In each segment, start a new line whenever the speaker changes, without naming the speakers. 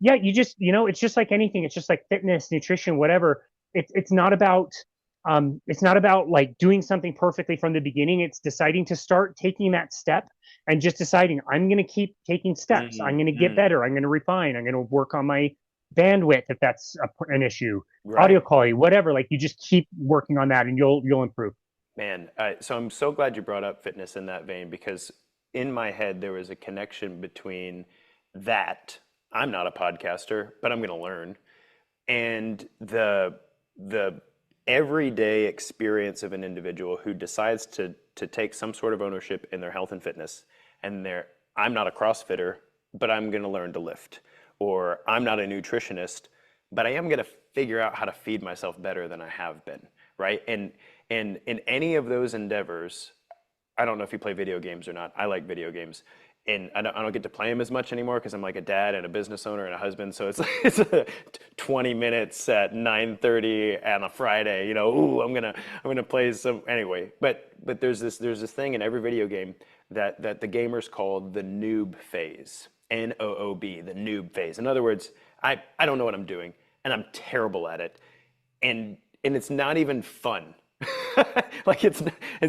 yeah, you just, it's just like anything. It's just like fitness, nutrition, whatever. It's not about, it's not about like doing something perfectly from the beginning. It's deciding to start taking that step and just deciding I'm going to keep taking steps. I'm going to get
Mm.
better. I'm going to refine. I'm going to work on my bandwidth if that's an issue, audio
Right.
quality, whatever. Like you just keep working on that and you'll improve.
Man, so I'm so glad you brought up fitness in that vein because in my head there was a connection between that, I'm not a podcaster, but I'm going to learn, and the everyday experience of an individual who decides to take some sort of ownership in their health and fitness, and I'm not a CrossFitter, but I'm going to learn to lift, or I'm not a nutritionist, but I am going to figure out how to feed myself better than I have been, right? And in any of those endeavors, I don't know if you play video games or not. I like video games. And I don't get to play them as much anymore because I'm like a dad and a business owner and a husband. So it's it's 20 minutes at 9:30 on a Friday. Ooh, I'm gonna play some anyway. But there's this thing in every video game that the gamers call the noob phase. NOOB, the noob phase. In other words, I don't know what I'm doing and I'm terrible at it, and it's not even fun. Like it's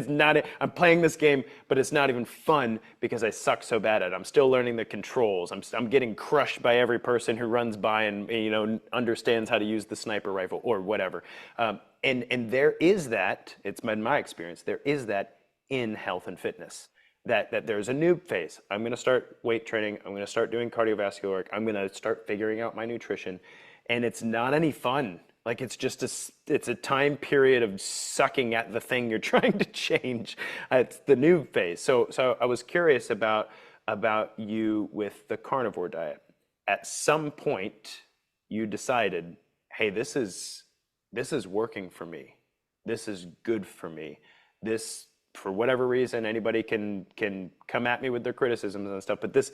not I'm playing this game, but it's not even fun because I suck so bad at it. I'm still learning the controls. I'm getting crushed by every person who runs by and understands how to use the sniper rifle or whatever. And there is that. It's been my experience. There is that in health and fitness. That there's a noob phase. I'm going to start weight training. I'm going to start doing cardiovascular work. I'm going to start figuring out my nutrition, and it's not any fun. Like it's a time period of sucking at the thing you're trying to change. It's the noob phase. So I was curious about you with the carnivore diet. At some point, you decided, hey, this is working for me. This is good for me. This, for whatever reason, anybody can come at me with their criticisms and stuff, but this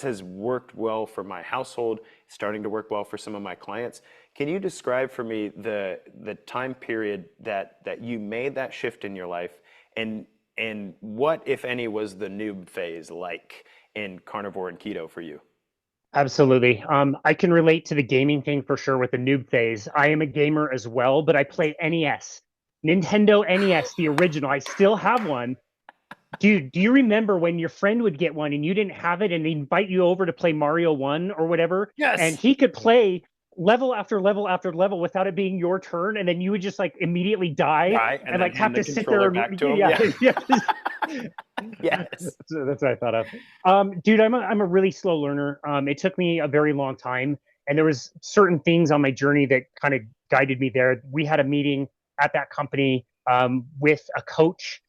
has worked well for my household, it's starting to work well for some of my clients. Can you describe for me the time period that you made that shift in your life, and what, if any, was the noob phase like in carnivore and keto for you?
Absolutely. I can relate to the gaming thing for sure with the noob phase. I am a gamer as well, but I play NES, Nintendo NES, the original. I still have one. Dude, do you remember when your friend would get one and you didn't have it and they invite you over to play Mario 1 or whatever? And
Yes.
he could play level after level after level without it being your turn. And then you would just like immediately die
Right, and
and
then
like
hand
have
the
to sit there.
controller back to him.
Yeah,
Yeah.
yeah.
Yes.
So that's what I thought of. Dude, I'm a really slow learner. It took me a very long time, and there was certain things on my journey that kind of guided me there. We had a meeting at that company with a coach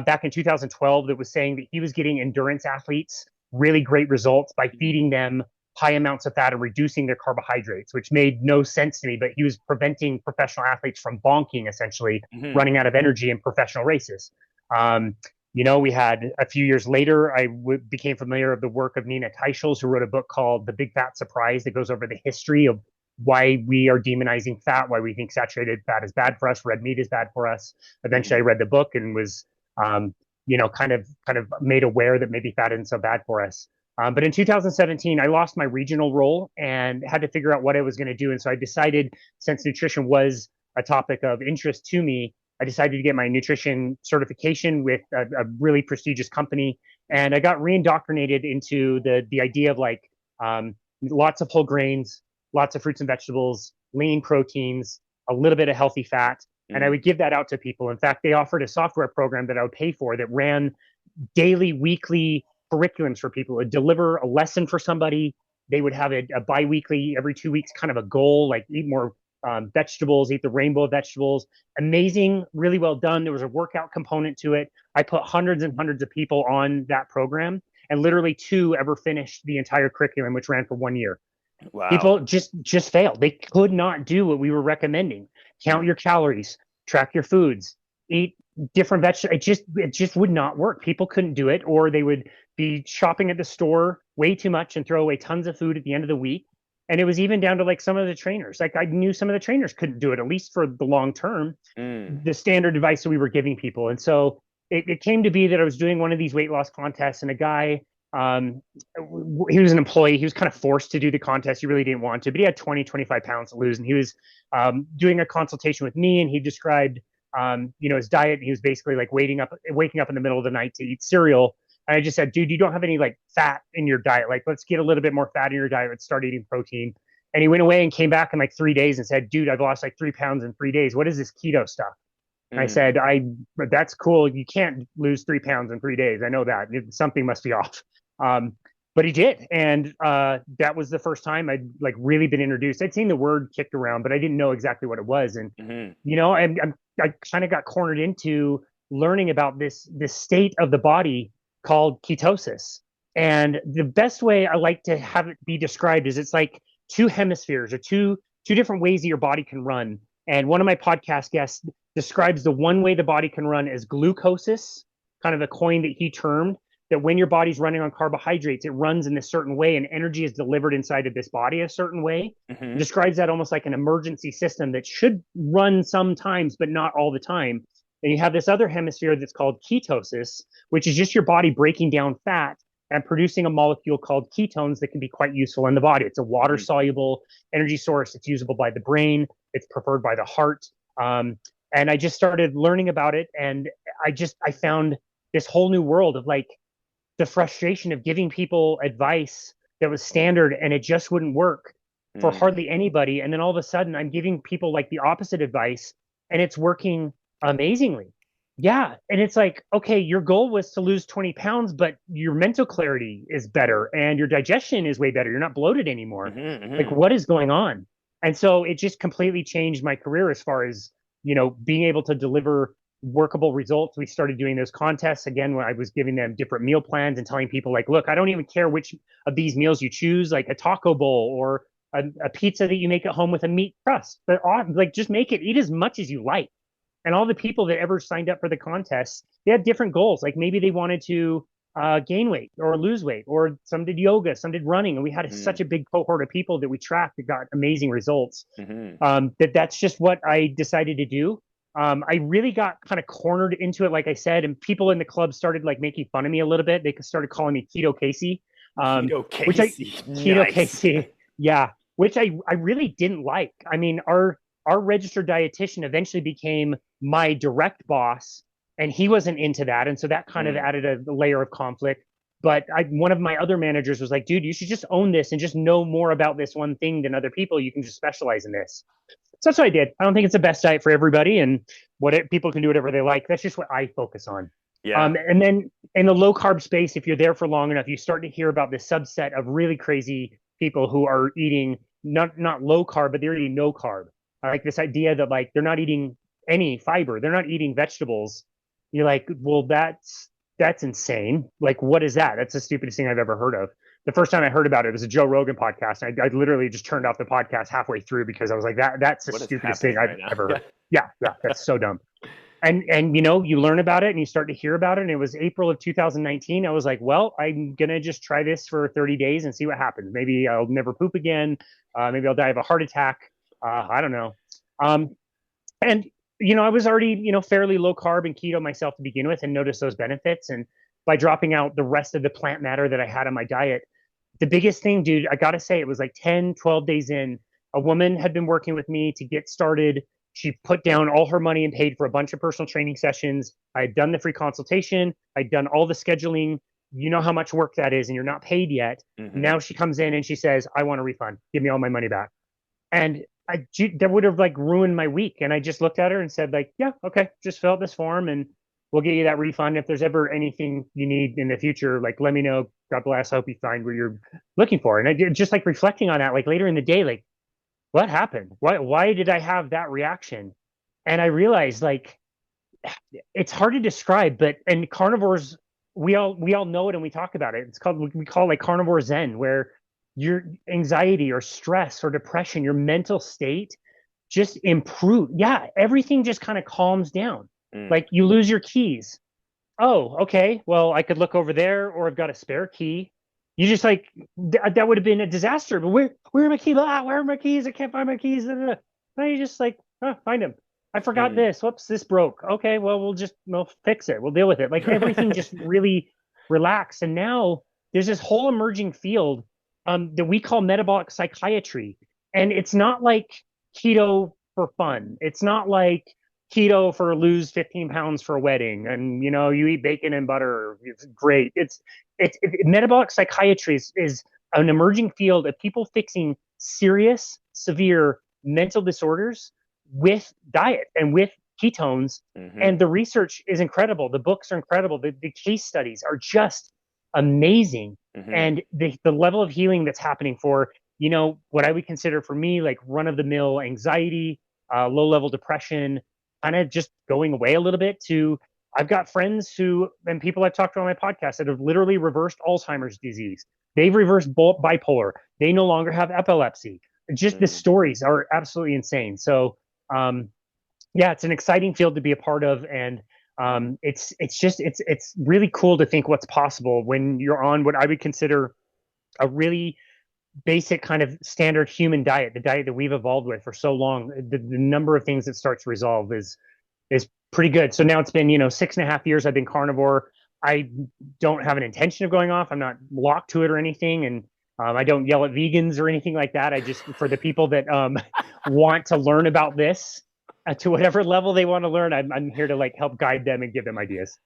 back in 2012 that was saying that he was getting endurance athletes really great results by feeding them high amounts of fat and reducing their carbohydrates, which made no sense to me. But he was preventing professional athletes from bonking, essentially
Hmm.
running out of energy in professional races. Um, we had a few years later, became familiar with the work of Nina Teicholz, who wrote a book called The Big Fat Surprise that goes over the history of why we are demonizing fat, why we think saturated fat is bad for us, red meat is bad for us. Eventually, I
Hmm.
read the book and was, kind of made aware that maybe fat isn't so bad for us. But in 2017, I lost my regional role and had to figure out what I was going to do. And so I decided, since nutrition was a topic of interest to me, I decided to get my nutrition certification with a really prestigious company, and I got reindoctrinated into the idea of like lots of whole grains, lots of fruits and vegetables, lean proteins, a little bit of healthy fat, and I
Hmm.
would give that out to people. In fact, they offered a software program that I would pay for that ran daily, weekly curriculums for people. It would deliver a lesson for somebody. They would have a bi-weekly, every 2 weeks, kind of a goal, like eat more vegetables, eat the rainbow of vegetables. Amazing, really well done. There was a workout component to it. I put hundreds and hundreds of people on that program, and literally two ever finished the entire curriculum, which ran for 1 year.
Wow.
People just failed. They could not do what we were recommending. Count
Mm.
your calories, track your foods, eat different vegetables. It just would not work. People couldn't do it, or they would be shopping at the store way too much and throw away tons of food at the end of the week. And it was even down to like some of the trainers. Like I knew some of the trainers couldn't do it, at least for the long term,
Mm.
the standard advice that we were giving people. And so it came to be that I was doing one of these weight loss contests, and a guy Um, he was an employee. He was kind of forced to do the contest. He really didn't want to, but he had 20, 25 pounds to lose. And he was doing a consultation with me, and he described, his diet. He was basically like waking up in the middle of the night to eat cereal. And I just said, dude, you don't have any like fat in your diet. Like, let's get a little bit more fat in your diet. Let's start eating protein. And he went away and came back in like 3 days and said, dude, I've lost like 3 pounds in 3 days. What is this keto stuff? And I
Mm.
said, that's cool. You can't lose 3 pounds in 3 days. I know that something must be off. Um, but he did. And that was the first time I'd like really been introduced. I'd seen the word kicked around, but I didn't know exactly what it was. And,
Hmm.
I kind of got cornered into learning about this state of the body called ketosis. And the best way I like to have it be described is it's like two hemispheres or two different ways that your body can run. And one of my podcast guests describes the one way the body can run as glucosis, kind of the coin that he termed, that when your body's running on carbohydrates, it runs in a certain way and energy is delivered inside of this body a certain way. It
Hmm.
describes that almost like an emergency system that should run sometimes, but not all the time. And you have this other hemisphere that's called ketosis, which is just your body breaking down fat and producing a molecule called ketones that can be quite useful in the body. It's a water
Hmm.
soluble energy source. It's usable by the brain. It's preferred by the heart. Um, and I just started learning about it, and I found this whole new world of like the frustration of giving people advice that was standard and it just wouldn't work for
Mm.
hardly anybody. And then all of a sudden, I'm giving people like the opposite advice, and it's working amazingly. Yeah. And it's like, okay, your goal was to lose 20 pounds, but your mental clarity is better and your digestion is way better. You're not bloated anymore.
Hmm.
Like,
Hmm.
what is going on? And so it just completely changed my career as far as, being able to deliver workable results. We started doing those contests again when I was giving them different meal plans and telling people like, look, I don't even care which of these meals you choose, like a taco bowl or a pizza that you make at home with a meat crust, but like just make it, eat as much as you like. And all the people that ever signed up for the contest, they had different goals. Like maybe they wanted to gain weight or lose weight, or some did yoga, some did running. And we had such
Mm.
a big cohort of people that we tracked that got amazing results.
Hmm.
That's just what I decided to do. I really got kind of cornered into it, like I said, and people in the club started like making fun of me a little bit. They started calling me Keto Casey, um,
Keto
which I
Casey.
Keto
Nice.
Casey, yeah, which I really didn't like. I mean, our registered dietitian eventually became my direct boss, and he wasn't into that, and so that kind of
Mm.
added a layer of conflict. But one of my other managers was like, dude, you should just own this and just know more about this one thing than other people. You can just specialize in this. So that's what I did. I don't think it's the best diet for everybody, and people can do whatever they like. That's just what I focus on.
Yeah.
And then in the low carb space, if you're there for long enough, you start to hear about this subset of really crazy people who are eating not low carb, but they're eating no carb. I like this idea that like they're not eating any fiber, they're not eating vegetables. You're like, well, that's insane. Like, what is that? That's the stupidest thing I've ever heard of. The first time I heard about it was a Joe Rogan podcast. I literally just turned off the podcast halfway through because I was like, that's the
What is
stupidest thing
happening
I've
right now?
ever
Yeah.
heard. Yeah, yeah, that's so dumb. And you learn about it and you start to hear about it. And it was April of 2019. I was like, well, I'm gonna just try this for 30 days and see what happens. Maybe I'll never poop again. Maybe I'll die of a heart attack. I don't know. Um, and I was already fairly low carb and keto myself to begin with, and noticed those benefits. And by dropping out the rest of the plant matter that I had on my diet, the biggest thing, dude, I gotta say, it was like 10, 12 days in. A woman had been working with me to get started. She put down all her money and paid for a bunch of personal training sessions. I had done the free consultation. I'd done all the scheduling. You know how much work that is, and you're not paid yet.
Hmm.
Now she comes in and she says, I want a refund. Give me all my money back. And that would have like ruined my week. And I just looked at her and said, like, yeah, okay, just fill out this form and we'll get you that refund. If there's ever anything you need in the future, like, let me know. God bless. I hope you find what you're looking for. And I did, just like reflecting on that, like later in the day, like, what happened? Why did I have that reaction? And I realized like it's hard to describe, but and carnivores, we all know it and we talk about it. It's called, we call it like carnivore zen, where your anxiety or stress or depression, your mental state just improve. Yeah, everything just kind of calms down.
Mm.
Like you lose your keys. Oh, okay. Well, I could look over there, or I've got a spare key. You just like that would have been a disaster. But where are my keys? Where are my keys? I can't find my keys. Now you just like find them. I forgot
Mm.
this. Whoops, this broke. Okay, well we'll fix it. We'll deal with it. Like everything just really relaxed. And now there's this whole emerging field that we call metabolic psychiatry. And it's not like keto for fun. It's not like keto for lose 15 pounds for a wedding and you eat bacon and butter. It's great. Metabolic psychiatry is an emerging field of people fixing serious, severe mental disorders with diet and with ketones.
Hmm.
And the research is incredible. The books are incredible. The case studies are just amazing.
Hmm.
And the level of healing that's happening for, what I would consider for me, like run of the mill anxiety, low level depression, kind of just going away a little bit to, I've got friends and people I've talked to on my podcast that have literally reversed Alzheimer's disease. They've reversed bipolar. They no longer have epilepsy. Just the
Hmm.
stories are absolutely insane. So, yeah, it's an exciting field to be a part of, and it's really cool to think what's possible when you're on what I would consider a really basic kind of standard human diet, the diet that we've evolved with for so long. The number of things it starts to resolve is pretty good. So now it's been 6.5 years I've been carnivore. I don't have an intention of going off. I'm not locked to it or anything, and I don't yell at vegans or anything like that. I just, for the people that want to learn about this to whatever level they want to learn, I'm here to like help guide them and give them ideas.